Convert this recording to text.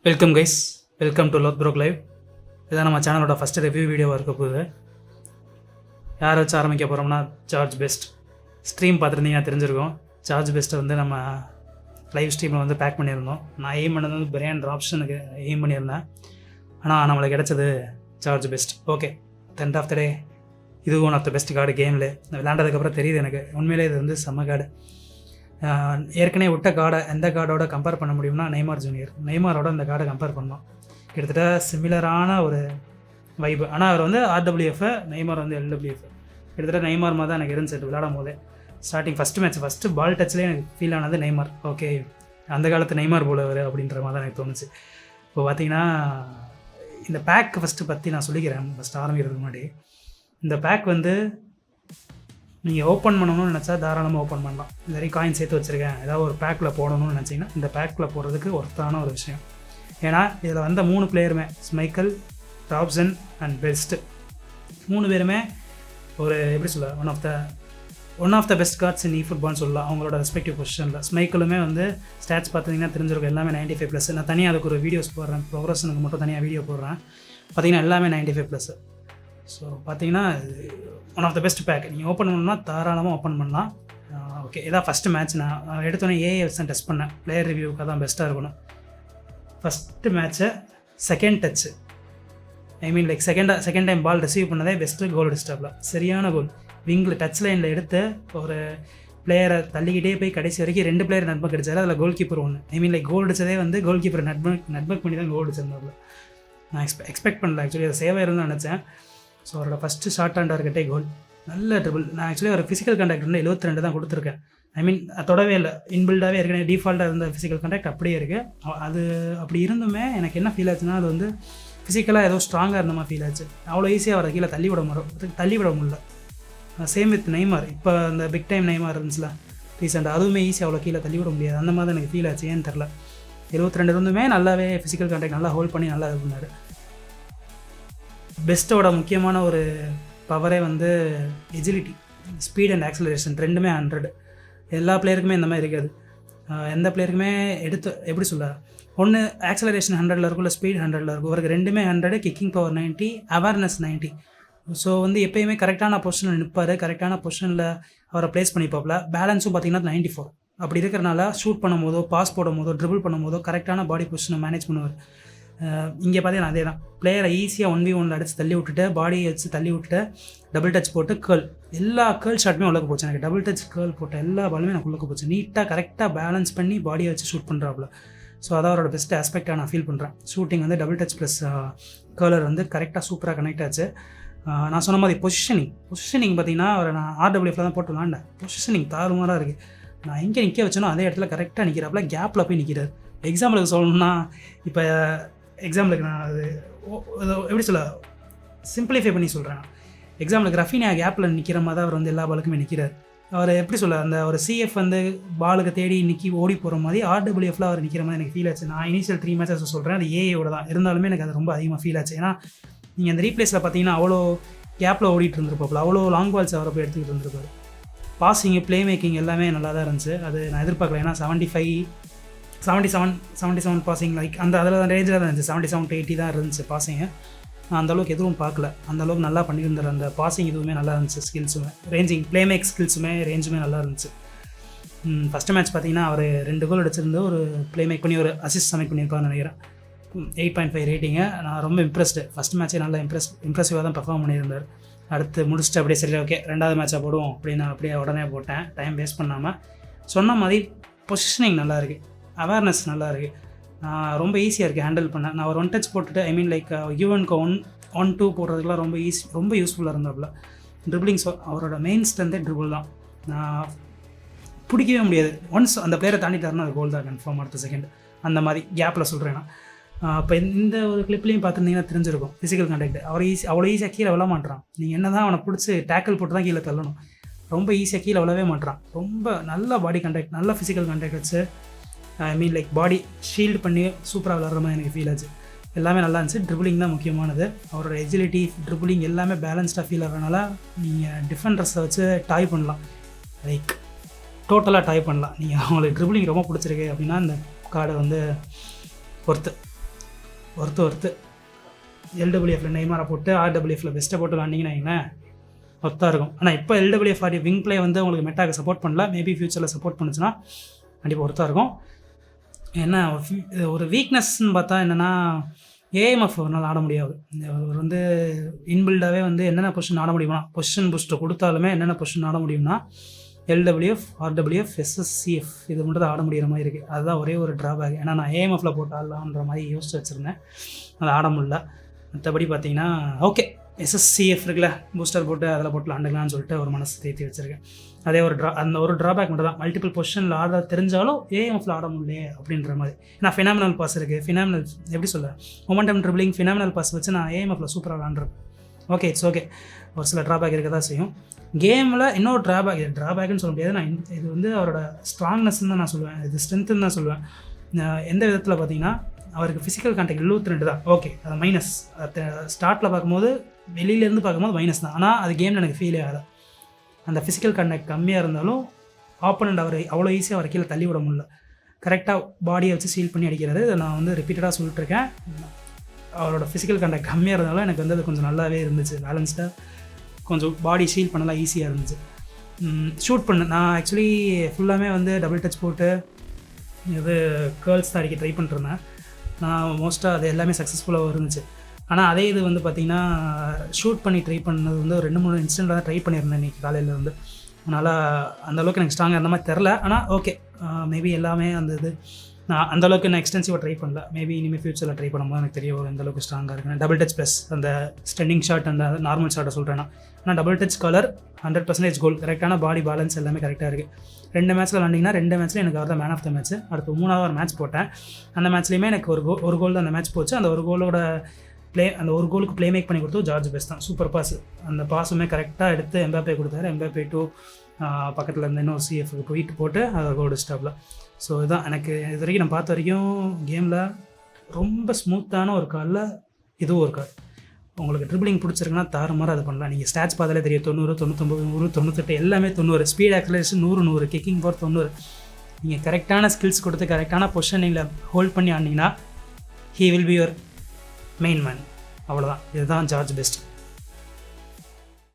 Welcome guys, welcome to Lothbrok live. இதான் நம்ம சேனலோட ஃபஸ்ட்டு ரிவ்யூ வீடியோவாக இருக்க போகுது. யாரை வச்சு ஆரம்பிக்க போகிறோம்னா சார்ஜ் பெஸ்ட். ஸ்ட்ரீம் பார்த்துருந்தீங்கன்னா தெரிஞ்சிருக்கும். சார்ஜ் பெஸ்ட்டை வந்து நம்ம லைவ் ஸ்ட்ரீமில் வந்து பேக் பண்ணியிருந்தோம். நான் எய்ம் பண்ணது வந்து பிரியாண்ட் ஆப்ஷனுக்கு எய்ம் பண்ணியிருந்தேன். ஆனால் நம்மளுக்கு கிடச்சது George Best. Okay, end of the day இது one of the best card கேமில். விளையாண்டதுக்கப்புறம் தெரியுது எனக்கு உண்மையிலே இது வந்து செம்ம கார்டு. ஏற்கனவே விட்ட கார்டை எந்த கார்டோட கம்பேர் பண்ண முடியும்னா நெய்மார் ஜூனியர். நெய்மாரோட இந்த கார்டை கம்பேர் பண்ணோம். கிட்டத்தட்ட சிமிலரான ஒரு வைப்பு. ஆனால் அவர் வந்து ஆர்டபிள்யூஎஃப், நெய்மார் வந்து எல்டபிள்யூஎஃப். கிட்டத்தட்ட நெய்மார் மாதிரி தான் எனக்கு இருந்துச்சு விளையாடும் போதே. ஸ்டார்டிங் ஃபஸ்ட்டு பால் டச்லேயே எனக்கு ஃபீல் ஆனது நெய்மார். ஓகே, அந்த காலத்து நெய்மார் போலவர் அப்படின்ற மாதிரி தான் எனக்கு தோணுச்சு. இப்போ பார்த்தீங்கன்னா இந்த பேக் ஃபஸ்ட்டு பற்றி நான் சொல்லிக்கிறேன். ஃபஸ்ட்டு ஆரம்பிக்கிறதுக்கு முன்னாடி இந்த பேக் வந்து நீங்கள் ஓப்பன் பண்ணணும்னு நினச்சா தாராளமாக ஓப்பன் பண்ணலாம். இது வரைக்கும் காயின் சேர்த்து வச்சுருக்கேன், ஏதாவது ஒரு பேக்கில் போடணும்னு நினச்சிங்கன்னா இந்த பேக்கில் போடுறதுக்கு ஒர்த்தான ஒரு விஷயம். ஏன்னா இதில் வந்த 3 பிளேயருமே ஸ்மைக்கல், ராப்சன் அண்ட் பெஸ்ட்டு 3 பேருமே ஒரு எப்படி சொல்ல one of the best cards in ஃபுட்பால்னு சொல்லலாம் அவங்களோட ரெஸ்பெக்டிவ் பொசிஷனில். ஸ்மைக்கலுமே வந்து ஸ்டாட்ஸ் பார்த்தீங்கன்னா தெரிஞ்சிருக்கும், எல்லாமே 95+. நான் தனியாக அதுக்கு ஒரு வீடியோஸ் போடுறேன், ப்ரோக்ரஸனுக்கு மட்டும் தனியாக வீடியோ போடுறேன். பார்த்தீங்கன்னா எல்லாமே 95+. ஸோ பார்த்தீங்கன்னா one of the best pack. நீங்கள் ஓப்பன் பண்ணணும்னா தாராளமாக ஓப்பன் பண்ணலாம். ஓகே, இதான் ஃபஸ்ட்டு மேட்ச். நான் எடுத்தோன்னே ஏஐ வச்சு டெஸ்ட் பண்ணேன். பிளேயர் ரிவ்யூக்காக தான் பெஸ்ட்டாக இருக்கணும். ஃபஸ்ட்டு மேட்ச்சை செகண்ட் டச்சு, ஐ மீன் லைக் செகண்ட் டைம் பால் ரிசீவ் பண்ணதே பெஸ்ட்டு கோல் டிஸ்டர்பில். சரியான கோல். விங்கில் டச் லைனில் எடுத்து ஒரு பிளேயரை தள்ளிக்கிட்டே போய் கடைசி வரைக்கும் 2 பிளேயர் நட்பக் அடிச்சார். அதில் கோல் கீப்பர் ஒன்று. ஐ மீன் லைக் கோல் அடிச்சதே வந்து கோல் கீப்பர் நட்பக் பண்ணி தான் கோல் அடிச்சிருந்தாப்புல. நான் எக்ஸ்பெக்ட் பண்ணல ஆக்சுவலி, அது சேவாக இருந்தால் நினச்சேன். ஸோ அவரோட ஃபஸ்ட்டு ஷார்ட் ஹேண்ட் டார்கெட்டே கோல். நல்ல ட்ரிபிள். நான் ஆக்சுவலி ஒரு ஃபிசிக்கல் கான்டாக்ட் வந்து 72 தான் கொடுத்துருக்கேன். ஐ மீன் தொடவே இல்லை, இன்பில்டாகவே ஏற்கனவே டிஃபால்ட்டாக இருந்த ஃபிசிக்கல் கான்டாக்ட் அப்படியே இருக்குது. அது அப்படி இருந்துமே எனக்கு என்ன ஃபீல் ஆச்சுன்னா அது வந்து ஃபிசிக்கலாக ஏதோ ஸ்ட்ராங்காக இருந்த மாதிரி ஃபீல் ஆச்சு. அவ்வளோ ஈஸியாக அவரை கீழே தள்ளி விட முடியல. Same with Neymar. இப்போ அந்த பிக் டைம் நெய்மார் இருந்துச்சுல ரீசெண்டாக, அதுவுமே ஈஸியாக அவ்வளோ கீழே தள்ளி விட முடியாது. அந்த மாதிரி எனக்கு ஃபீல் ஆச்சு. ஏன்னு தெரில. 72 இருந்துமே நல்லாவே ஃபிசிக்கல் கான்டாக்ட் நல்லா ஹோல்ட் பண்ணி நல்லா இது பண்ணார். பெஸ்ட்டோட முக்கியமான ஒரு பவரே வந்து எஜிலிட்டி, ஸ்பீட் அண்ட் ஆக்சலரேஷன் ரெண்டுமே 100. எல்லா பிளேயருக்குமே இந்த மாதிரி இருக்காது. எந்த பிளேயருக்குமே எடுத்து எப்படி சொல்ல, ஒன்று ஆக்சலரேஷன் 100ல் இருக்கும், இல்லை ஸ்பீட் 100ல் இருக்கும். அவருக்கு ரெண்டுமே 100, கிக்கிங் பவர் 90, அவேர்னஸ் 90. ஸோ வந்து எப்போயுமே கரெக்டான பொசிஷனில் நிற்பார், கரெக்டான பொசிஷனில் அவரை ப்ளேஸ் பண்ணிப்பாப்பில். பேலன்ஸும் பார்த்தீங்கன்னா 94. அப்படி இருக்கிறனால ஷூட் பண்ணும் போதோ, பாஸ் போடும் போதோ, ட்ரிபிள் பண்ணும் போதோ கரெக்டான பாடி பொசிஷனை மேனேஜ் பண்ணுவார். இங்கே பார்த்தீங்கன்னா அதே தான். பிளேயரை ஈஸியாக 1v1 அடித்து தள்ளி விட்டுட்டு, பாடியை வச்சு தள்ளி விட்டுட்டு, டபுள் டச் போட்டு எல்லா கேர்ள் ஷாட்டுமே உள்ளே போச்சு. எனக்கு டபுள் டச் கேர்ள் போட்ட எல்லா பாலுமே எனக்கு உள்ளே போச்சு. நீட்டாக கரெக்டாக பேலன்ஸ் பண்ணி பாடியை வச்சு ஷூட் பண்ணுறாப்புல. ஸோ அதான் அவரோட பெஸ்ட் ஆஸ்பெக்டாக நான் ஃபீல் பண்ணுறேன். ஷூட்டிங் வந்து டபுள் டச் ப்ளஸ் கேர்லர் வந்து கரெக்டாக சூப்பராக கனெக்ட் ஆச்சு. நான் சொன்ன மாதிரி பொசிஷனிங் பார்த்தீங்கன்னா அவர் நான் ஆர்டபிள்யூஎஃப்ல தான் போட்டு விளாண்டேன். பொசிஷனிங் தாறுமாறாக இருக்குது. நான் எங்கே நிற்க வச்சேனோ அதே இடத்துல கரெக்டாக நிற்கிறாப்புல, கேப்பில் போய் நிற்கிறார். எக்ஸாம்பிளுக்கு சொல்லணும்னா, இப்போ எக்ஸாம்பிளுக்கு நான் அது எப்படி சொல்ல சிம்பிளிஃபை பண்ணி சொல்கிறேன். எக்ஸாம்பிளுக்கு ரஃபீனியா கேப்பில் நிற்கிற மாதிரி தான் அவர் வந்து எல்லா பாலுக்குமே நிற்கிறார். அவர் எப்படி சொல்ல, அந்த ஒரு சிஎஃப் வந்து பாலுக்கு தேடி ஓடி போகிற மாதிரி ஆர்டபிள்யூஎஃப்ல அவர் நிற்கிற மாதிரி எனக்கு ஃபீல் ஆச்சு. நான் இனிஷியல் 3 மேட்சஸ் சொல்கிறேன், அது ஏஐயோட தான் இருந்தாலுமே எனக்கு அது ரொம்ப அதிகமாக ஃபீல் ஆச்சு. ஏன்னா நீங்கள் அந்த ரீப்ளேஸில் பார்த்தீங்கன்னா அவ்வளோ கேப்பில் ஓடிட்டு இருந்திருப்பாப்புல, அவ்வளோ லாங் பால்ஸ் அவரை போய் எடுத்துக்கிட்டு இருந்திருப்பாரு. பாசிங்கு, ப்ளே மேக்கிங் எல்லாமே நல்லா தான் இருந்துச்சு. அது நான் எதிர்பார்க்கல. ஏன்னா 77 பாசிங் லைக் அதில் தான் ரேஞ்சில் தான் இருந்துச்சு. 77 to 80 தான் இருந்துச்சு பாசிங்கு. நான் அந்தளவுக்கு எதுவும் பார்க்கல. அந்தளவுக்கு நல்லா பண்ணியிருந்தார். அந்த பாசிங் இதுவுமே நல்லா இருந்துச்சு. ஸ்கில்ஸுமே, ரேஞ்சிங், ப்ளேமேக் ஸ்கில்ஸுமே, ரேஞ்சுமே நல்லா இருந்துச்சு. ஃபஸ்ட்டு மேட்ச் பார்த்தீங்கன்னா அவர் 2 கோல் அடிச்சிருந்து ஒரு ப்ளேமேக் பண்ணி ஒரு அசிஸ்ட் சப்மிட் பண்ணியிருப்பான்னு நினைக்கிறேன். 8.5 ரேட்டிங்கு. நான் ரொம்ப இம்ப்ரெஸ்டு. ஃபஸ்ட் மேட்ச்சே நல்லா இம்ப்ரெசிவாக தான் பெர்ஃபார்ம் பண்ணியிருந்தார். அடுத்து முடிச்சுட்டு அப்படியே சரி ஓகே 2வது மேட்சாக போடுவோம் அப்படின்னு அப்படியே உடனே போட்டேன், டைம் வேஸ்ட் பண்ணாமல். சொன்ன மாதிரி பொசிஷனிங் நல்லா இருக்குது, அவேர்னஸ் நல்லா இருக்குது, ரொம்ப ஈஸியாக இருக்குது ஹேண்டில் பண்ண. நான் ஒரு 1 டச் போட்டுட்டு, ஐ மீன் லைக் யூஎனுக்கு 1-2 போடுறதுக்குலாம் ரொம்ப யூஸ்ஃபுல்லாக இருந்தாப்புல. ட்ரிபிளிங் அவரோட மெயின் ஸ்ட்ரென்த்தே ட்ரிபிள் தான். நான் பிடிக்கவே முடியாது. ஒன்ஸ் அந்த பிளேயரை தாண்டிட்டாருன்னா அது கோல் தான் கன்ஃபார்ம். அடுத்த செகண்ட் அந்த மாதிரி கேப்பில் சொல்கிறேன் நான். இப்போ இந்த ஒரு கிளிப்லேயும் பார்த்துருந்தீங்கன்னா தெரிஞ்சிருக்கும் ஃபிசிக்கல் கான்டாக்ட். அவ்வளோ ஈஸியாக கீழே விழ மாட்டான். நீங்கள் என்ன தான் அவனை பிடிச்சி டேக்கிள் போட்டு தான் கீழே தள்ளணும். ரொம்ப ஈஸியாக கீழே விழவே மாட்டான். ரொம்ப நல்ல பாடி கான்டாக்ட், நல்ல ஃபிசிக்கல் கான்டாக்ட் வச்சு, ஐ மீன் லைக் பாடி ஷீல்டு பண்ணி சூப்பராக விளாட்ற மாதிரி எனக்கு ஃபீல் ஆச்சு. எல்லாமே நல்லா இருந்துச்சு. ட்ரிபிளிங் தான் முக்கியமானது. அவரோட எஜிலிட்டி, ட்ரிபிளிங் எல்லாமே பேலன்ஸ்டாக ஃபீல் ஆகிறதுனால நீங்கள் டிஃபெண்டர்ஸை வச்சு டாய் பண்ணலாம். லைக் டோட்டலாக டாய் பண்ணலாம். நீங்கள் அவங்களுக்கு ட்ரிபிளிங் ரொம்ப பிடிச்சிருக்கு அப்படின்னா இந்த கார்டை வந்து பொறுத்து. ஒர்த்து எல்டபிள்யூஎஃப்ல நெய்மாரை போட்டு ஆர்டபிள்யூஎஃப்ல பெஸ்ட்டை போட்டு விளாண்டிங்கன்னா வைங்களேன் ஒர்த்தாக இருக்கும். ஆனால் இப்போ எல்டபிள்யூஎஃப் ஆடி விங் பிளே வந்து உங்களுக்கு மெட்டாக்கு சப்போர்ட் பண்ணல, மேபி ஃபியூச்சரில் சப்போர்ட் பண்ணுச்சுன்னா கண்டிப்பாக ஒர்த்தாக இருக்கும். என்ன ஒரு வீக்னஸ்ன்னு பார்த்தா என்னென்னா ஏஎம்எஃப் ஒரு நாள் ஆட முடியாது. அவர் வந்து இன்பில்டாகவே வந்து என்னென்ன பொசிஷன் ஆட முடியுமா, பொசிஷன் பூஸ்ட்டை கொடுத்தாலுமே என்னென்ன பொசிஷன் ஆட முடியும்னா எல்டபிள்யூஎஃப், ஆர்டபிள்யூஎஃப், எஸ்எஸ்சிஎஃப் இது மட்டும் தான் ஆட முடிகிற மாதிரி இருக்குது. அதுதான் ஒரே ஒரு ட்ராபேக். ஏன்னா நான் ஏஎம்எஃப்ல போட்டு ஆடலான்ற மாதிரி யோசிச்சு வச்சுருந்தேன், அதை ஆட முடியல. மற்றபடி பார்த்தீங்கன்னா ஓகே, எஸ்எஸ்சிஎஃப் இருக்குல்ல பூஸ்டர் போட்டு அதில் போட்டு விளாண்டுக்கலான்னு சொல்லிட்டு ஒரு மனசு தேர்த்தி வச்சுருக்கேன். அதே அந்த ஒரு ட்ராபேக் மட்டும் தான், மல்டிபிள் பொசிஷனில் ஆட தெரிஞ்சாலும் ஏஎம்எஃப்ல ஆட முடியலையே அப்படின்ற மாதிரி. ஏன்னா ஃபினாமினல் பாஸ் இருக்குது, ஃபினாமினல் எப்படி சொல்ல மொமெண்டம் ட்ரிபிளிங் ஃபினாமினல் பாஸ் வச்சு நான் ஏஎம்எஃப்ல சூப்பராக விளாண்டுருப்பேன். ஓகே, இட்ஸ் ஓகே, ஒரு சில ட்ராபேக் இருக்க தான் செய்யும் கேமில். இன்னொரு ட்ராபேக்னு சொல்ல முடியாது. நான் இது வந்து அவரோட ஸ்ட்ராங்னஸ்ன்னு தான் நான் சொல்லுவேன், இது ஸ்ட்ரென்த்துன்னு தான் சொல்லுவேன். எந்த விதத்தில் பார்த்தீங்கன்னா அவருக்கு ஃபிசிக்கல் கான்டாக்ட் 72 தான். ஓகே, அது மைனஸ். ஸ்டார்ட்டில் பார்க்கும்போது வெளியிலேருந்து பார்க்கும்போது மைனஸ் தான். ஆனால் அது கேமில் எனக்கு ஃபீலே ஆகலை. அந்த ஃபிசிக்கல் கான்டாக்ட் கம்மியாக இருந்தாலும் ஆப்போனண்ட் அவர் அவ்வளோ ஈஸியாக அவர் கீழே தள்ளி விட முடியல. கரெக்டாக பாடியை வச்சு சீல் பண்ணி அடிக்கிறது நான் வந்து ரிப்பீட்டடாக சொல்லிட்டுருக்கேன். அவரோட ஃபிசிக்கல் கான்டாக்ட் கம்மியாக இருந்தாலும் எனக்கு வந்து அது கொஞ்சம் நல்லாவே இருந்துச்சு, பேலன்ஸ்டாக கொஞ்சம் பாடி சீல் பண்ணலாம் ஈஸியாக இருந்துச்சு. ஷூட் பண்ண நான் ஆக்சுவலி ஃபுல்லாமே வந்து டபுள் டச் போட்டு இது கேர்ள்ஸ் தான் அடிக்க ட்ரை பண்ணிட்டுருந்தேன். நான் மோஸ்ட்டாக அது எல்லாமே சக்ஸஸ்ஃபுல்லாக இருந்துச்சு. ஆனால் அதே இது வந்து பார்த்திங்கன்னா ஷூட் பண்ணி ட்ரை பண்ணது வந்து ஒரு 2-3 இன்ஸ்டன்ட்டாக தான் ட்ரை பண்ணியிருந்தேன் இன்றைக்கி காலையில் வந்து. அதனால் அந்தளவுக்கு எனக்கு ஸ்ட்ராங்காக அந்த மாதிரி தெரில. ஆனால் ஓகே, மேபி எல்லாமே அந்த இது நான் அந்தளவுக்கு நான் எக்ஸ்டென்சிவாக ட்ரை பண்ணல. மேபி இனிமேல் ஃபியூச்சரில் ட்ரை பண்ணும்போது எனக்கு தெரிய வரும் எந்தளவுக்கு ஸ்ட்ராங்காக இருக்குன்னு. டபுள் டச் ப்ளஸ் அந்த ஸ்டெண்டிங் ஷாட் அந்த நார்மல் ஷாட்டை சொல்கிறேன்னா, ஆனால் டபுள் டச் கலர் 100% கோல். கரெக்டான பாடி பேலன்ஸ் எல்லாமே கரெக்டாக இருக்குது. 2 மேட்ச்சில் விளாண்டிங்கன்னா 2 மேட்ச்சில் எனக்கு அவர் தான் மேன் ஆஃப் த மேட்ச். அடுத்து 3வது ஒரு மேட்ச் போட்டேன். அந்த மேட்ச்லேயுமே எனக்கு ஒரு கோல் தான் அந்த மேட்ச் போச்சு. அந்த ஒரு கோலோட அந்த ஒரு கோலுக்கு ப்ளே மேக் பண்ணி கொடுத்தோம் ஜார்ஜ் பெஸ்ட் தான். Super pass. அந்த பாஸுமே கரெக்டாக எடுத்து எம்பாப்பே கொடுத்தாரு. எம்பாப்பே டூ பக்கத்தில் இருந்த இன்னொரு சிஎஃப்க்கு போட்டு அதை கோல் ஸ்டாப்பில். ஸோ இதுதான் எனக்கு இது வரைக்கும் நான் பார்த்த வரைக்கும் கேமில் ரொம்ப ஸ்மூத்தான ஒரு காலில் இதுவும் ஒரு கால். உங்களுக்கு ட்ரிபிளிங் பிடிச்சிருக்குன்னா தாறுமாறு அதை பண்ணலாம். நீங்கள் ஸ்டாட்ச் பார்த்தாலே தெரியும், 90, 99, 100, 98 எல்லாமே 90. Speed acceleration 100, kicking power 90. நீங்கள் கரெக்டான ஸ்கில்ஸ் கொடுத்து கரெக்டான பொசிஷனில் ஹோல்ட் பண்ணி ஆனீங்கன்னா he will be your main man. அவ்வளோதான். இதுதான் ஜார்ஜ் பெஸ்ட்.